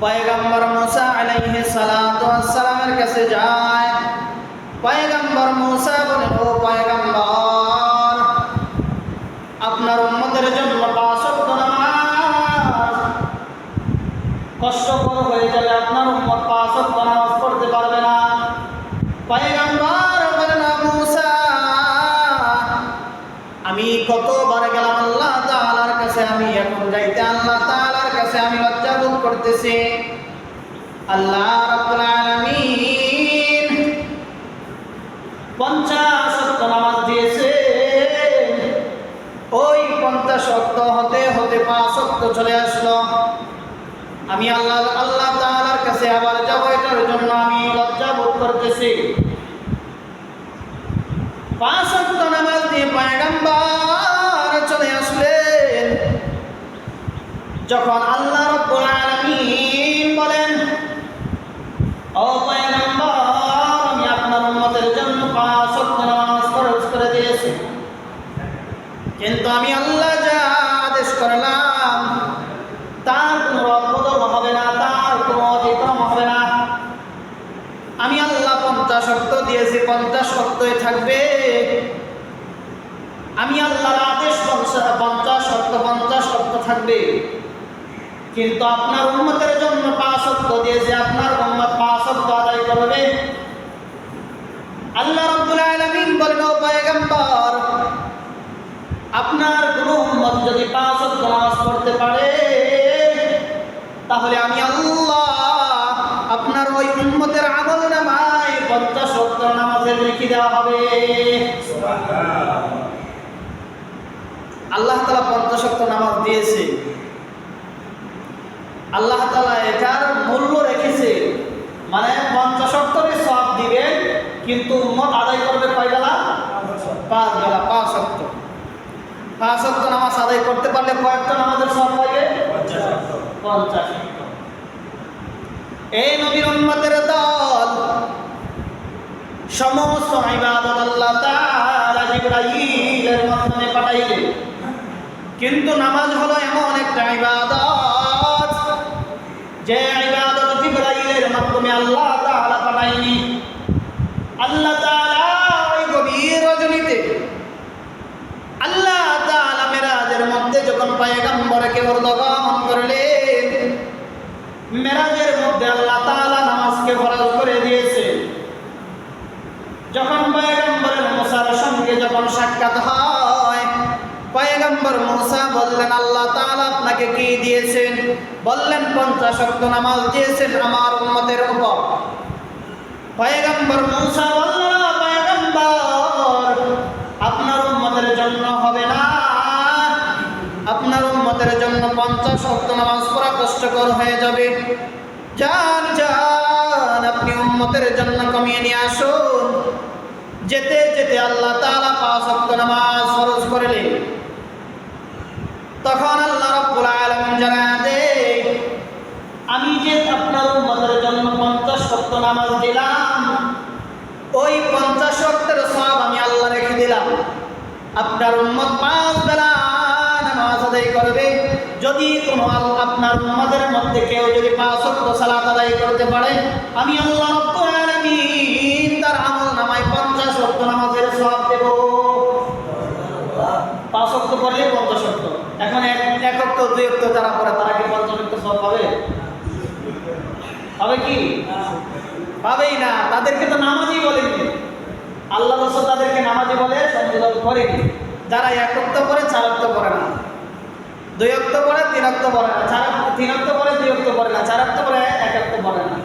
পয়গম্বর মুসা আলাইহিস সালাতু ওয়াস সালামের কাছে যায়। পয়গম্বর মুসা বলেন, ও পয়গম্বর, আপনার উম্মতের জন্য 5 ওয়াক্ত নামাজ কষ্টকর হয়ে যাবে, আপনার উম্মত 5 ওয়াক্ত নামাজ পড়তে পারবে না। পয়গম্বর বলেন, মুসা, আমি কতবার গেলাম আল্লাহ তাআলার কাছে, আমি এখন যাইতে আল্লাহ তাআলার কাছে আমি লজ্জা বোধ করতেছি। আল্লাহ রাব্বুল আলামিন 50 ওয়াক্ত নামাজ দিয়েছে, ওই 50 ওয়াক্ত হতে হতে 5 ওয়াক্ত চলে আসলো। আমি আল্লাহ তাআলার কাছে আবার যাব, এটার জন্য আমি লজ্জা বোধ করতেছি। 5 ওয়াক্ত নামাজ দিয়ে পয়গম্বর চলে আসলেন। যখন আল্লাহ রাব্বুল আলামিন বলেন, ও পয়গম্বর, আমি আপনার উম্মতের জন্য 5 ওয়াক্ত নামাজ ফরজ করে দিয়েছি, কিন্তু আমি আল্লাহ যা আদেশ করলাম তার কোনো রদবদল হবে না, তার কোনো অতিক্রম হবে না। আমি আল্লাহ 50 ওয়াক্ত দিয়েছি, 50 ওয়াক্তই থাকবে। আমি আল্লাহর আদেশ 50 ওয়াক্ত থাকবে, কিন্তু আপনার উম্মতের জন্য 5 ওয়াক্ত দিয়েছে, আপনার উম্মত 5 ওয়াক্ত আদায় করবে। আল্লাহ রাব্বুল আলামিন বলেন, ও পয়গম্বর, আপনার কোনো উম্মত যদি 5 ওয়াক্ত নামাজ পড়তে পারে, তাহলে আমি আল্লাহ আপনার ওই উম্মতের আমলনামায় 50 ওয়াক্ত নামাজের নেকি দেওয়া হবে। সুবহানাল্লাহ। আল্লাহ তাআলা 50 ওয়াক্ত নামাজ দিয়েছে, আল্লাহ তাআলা এটার মূল্য রেখেছে, মানে 50 ওয়াক্তের সওয়াব দিবেন, কিন্তু উম্মত আদায় করবে কয় বেলা? 5 বেলা, 5 ওয়াক্ত। 5 ওয়াক্ত নামাজ আদায় করতে পারলে কয়েকটা নামাজের সওয়াব পাবে? 50। এই নবীর উম্মতের দল সমস্ত ইবাদত আল্লাহ তাআলা জিবরাইলের মাধ্যমে পাঠাইলেন, কিন্তু নামাজ হলো এমন একটা ইবাদত যে ইবাদত জিবরাইলের মাধ্যমে আল্লাহ তাআলা পাঠাইনি। আল্লাহ তাআলা ওই গভীর রজনীতে আল্লাহ তাআলা মেরাজের মধ্যে যখন পয়গম্বরকে ঊর্ধ্বগমন করলেন, মেরাজের মধ্যে আল্লাহ তাআলা নামাজকে ফরজ করে দিয়েছে। যখন পয়গম্বরের মুসার সঙ্গে যখন সাক্ষাৎ হয়, পয়গম্বর মুসা বললেন, আল্লাহ তাআলা আপনাকে কি দিয়েছেন? বললেন, 50 ওয়াক্ত নামাজ দিয়েছেন আমার উম্মতের উপর। পয়গম্বর মুসা বললেন, পয়গম্বর, আপনার উম্মতের জন্য হবে না, আপনার উম্মতের জন্য 50 ওয়াক্ত নামাজ পড়া কষ্টকর হয়ে যাবে। যান যান, আপনি উম্মতের জন্য কমিয়ে নিয়ে আসুন। যেতে যেতে আল্লাহ তাআলা 5 ওয়াক্ত নামাজ ফরজ করলেন। তখন আল্লাহ রাব্বুল আলামিন জানালেন, আমি যে আপনার উম্মতের জন্য 50 ওয়াক্ত নামাজ দিলাম, ওই 50 ওয়াক্তের সওয়াব আমি আল্লাহ রেখে দিলাম। আপনার উম্মত 5 বেলা নামাজ আদায় করবে। যদি কোনো আপনার উম্মতের মধ্যে কেউ যদি 5 ওয়াক্ত সালাত আদায় করতে পারে, আমি আল্লাহ রাব্বুল আলামিন তার আমলনামায় 50 ওয়াক্ত নামাজের সওয়াব দেব। 5 ওয়াক্ত পড়লে 50 ওয়াক্ত। এখন 1 ওয়াক্ত 2 ওয়াক্ত যারা পড়ে তারা কি 50 ওয়াক্ত সওয়াব পাবে? পাবে কি? পাবেই না। তাদেরকে তো নামাজই বলেনি, আল্লাহ রাসূল তাদেরকে নামাজি বলে সম্বোধন করেনি। যারা 1 ওয়াক্ত পড়ে 4 ওয়াক্ত পড়ে না, 2 ওয়াক্ত পড়ে 3 ওয়াক্ত পড়ে না, 3 ওয়াক্ত পড়ে 2 ওয়াক্ত পড়ে না, 4 ওয়াক্ত পড়ে 1 ওয়াক্ত পড়ে না।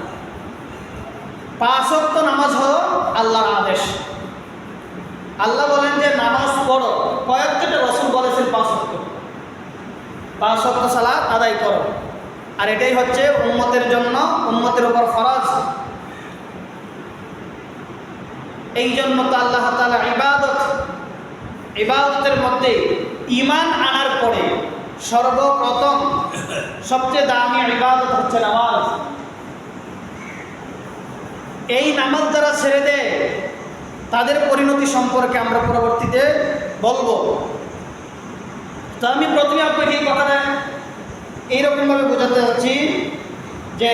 5 ওয়াক্ত নামাজ হলো আল্লাহর আদেশ। আল্লাহ বলেন যে নামাজ পড়ো, কয়েকটা রাসূল বলেছেন 5 ওয়াক্ত। 5 ওয়াক্ত সালাত আদায় করো, আর এটাই হচ্ছে উম্মতের জন্য, উম্মতের উপর ফরজ। এই জন্য তো আল্লাহ তাআলা ইবাদতের মধ্যে ঈমান আনার পরে সর্বপ্রথম সবচেয়ে দামি ইবাদত হচ্ছে নামাজ। এই নামাজ যারা ছেড়ে দেয় তাদের পরিণতি সম্পর্কে আমরা পরবর্তীতে বলবো। তো আমি প্রথমে আপনাকে এই কথাটা এইরকমভাবে বোঝাতে যাচ্ছি যে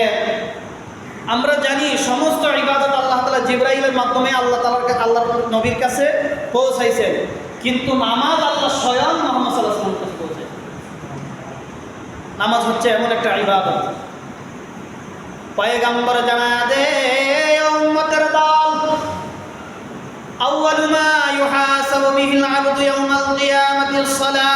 আমরা জানি সমস্ত ইবাদত আল্লাহ তাআলা জিবরাইলের মাধ্যমে আল্লাহর নবীর কাছে পৌঁছাইছেন, কিন্তু নামাজ আল্লাহ স্বয়ং মুহাম্মদ সাল্লাল্লাহু আলাইহি ওয়াসাল্লামের কাছে পৌঁছায়। নামাজ হচ্ছে এমন একটা ইবাদত, পয়গম্বর জানায় দেয় উম্মতের দল, আউয়ালু মা ইউহাসাবু বিহিল আবদু ইয়াউমাল কিয়ামাতি আস-সালাহ।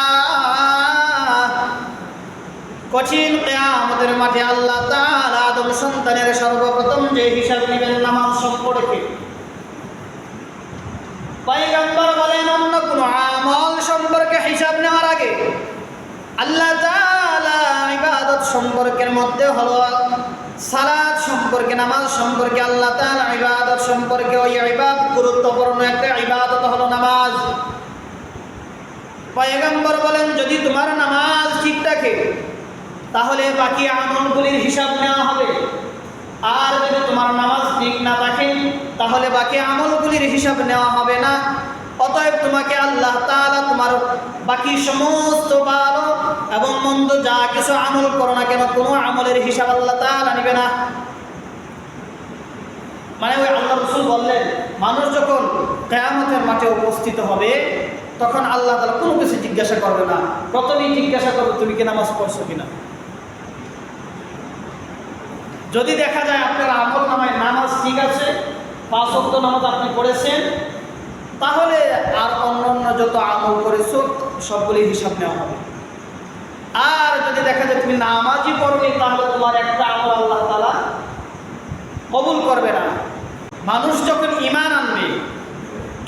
কঠিন কিয়ামতের মাঠে আল্লাহ তাআলা আদম সন্তানের সর্বপ্রথম যে হিসাব নেবেন নামাজ সম্পর্কে। পয়গম্বর বলেন অন্য কোনো আমল সম্পর্কে হিসাব নেওয়ার আগে আল্লাহ তাআলা ইবাদত সম্পর্কের মধ্যে হলো সালাত সম্পর্কে, নামাজ সম্পর্কে, আল্লাহ তাআলা ইবাদত সম্পর্কে ওই ইবাদত গুরুত্বপূর্ণ একটা ইবাদত হলো নামাজ। পয়গম্বর বলেন যদি তোমার নামাজ ঠিক থাকে তাহলে বাকি আমলগুলির হিসাব নেওয়া হবে, আর যদি তোমার নামাজ ঠিক না থাকে তাহলে বাকি আমলগুলির হিসাব নেওয়া হবে না। অতএব তোমাকে আল্লাহ তাআলা তোমার বাকি সমস্ত ভালো এবং মন্দ যা কিছু আমল করো না কেন কোনো আমলের হিসাব আল্লাহ তাআলা নেবে না। মানে ওই আল্লাহ রাসূল বললেন মানুষ যখন কিয়ামতের মাঠে উপস্থিত হবে তখন আল্লাহ তাআলা কোনো কিছু জিজ্ঞাসা করবে না, প্রথমেই জিজ্ঞাসা করবে তুমি কি নামাজ পড়ছো কিনা। যদি দেখা যায় আপনার আমল নামায় নামাজ ঠিক আছে, 5 ওয়াক্ত নামাজ আপনি পড়েছেন, তাহলে আর অন্যান্য যত আমল করেছো সবগুলি হিসাব নেওয়া হবে। আর যদি দেখা যায় তুমি নামাজই পড়বে তাহলে তোমার একটা আমল আল্লাহ তাআলা কবুল করবে না। মানুষ যখন ঈমান আনবে,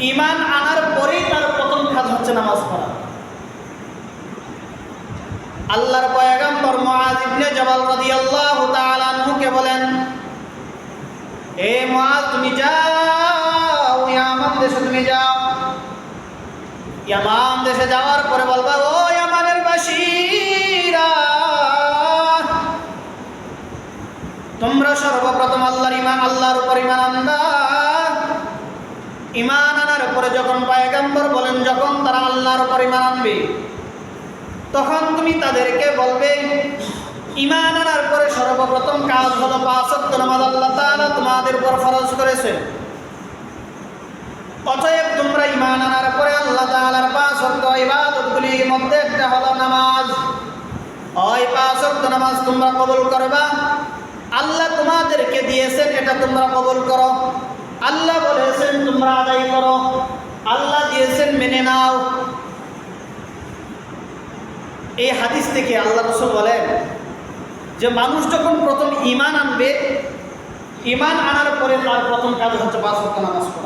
ঈমান আনার পরেই তার প্রথম কাজ হচ্ছে নামাজ পড়া। আল্লাহর পয়গম্বর মুআয ইবনে জাবাল রাদিয়াল্লাহু তাআলা আনহুকে বলেন, হে মুআয তুমি যাও ইয়ামান দেশে, তুমি যাও। ইয়ামান দেশে যাওয়ার পরে বলবা ও ইয়ামানের বাসীরা, তোমরা সর্বপ্রথম আল্লাহর উপর ঈমান আনবা। ঈমান আনার পরে যখন পয়গম্বর বলেন যখন তারা আল্লাহর উপর ঈমান আনবে তখন তুমি তাদেরকে বলবে ঈমান আনার পরে সর্বপ্রথম কাজ হলো 5 ওয়াক্ত নামাজ আল্লাহ তাআলা তোমাদের উপর ফরজ করেছেন। অতএব তোমরা ঈমান আনার পরে আল্লাহ তাআলার 5 ওয়াক্ত ইবাদতগুলির মধ্যে একটা হলো নামাজ। ওই 5 ওয়াক্ত নামাজ তোমরা কবুল করবা। আল্লাহ তোমাদেরকে দিয়েছেন এটা তোমরা কবুল করো। আল্লাহ বলেছেন তোমরা আদায় করো, আল্লাহ দিয়েছেন মেনে নাও। এই হাদিস থেকে আল্লাহ রাসূল বলেন যে মানুষ যখন প্রথম ঈমান আনবে, ঈমান আনার পরে তার প্রথম কাজ হচ্ছে 5 ওয়াক্ত নামাজ পড়া।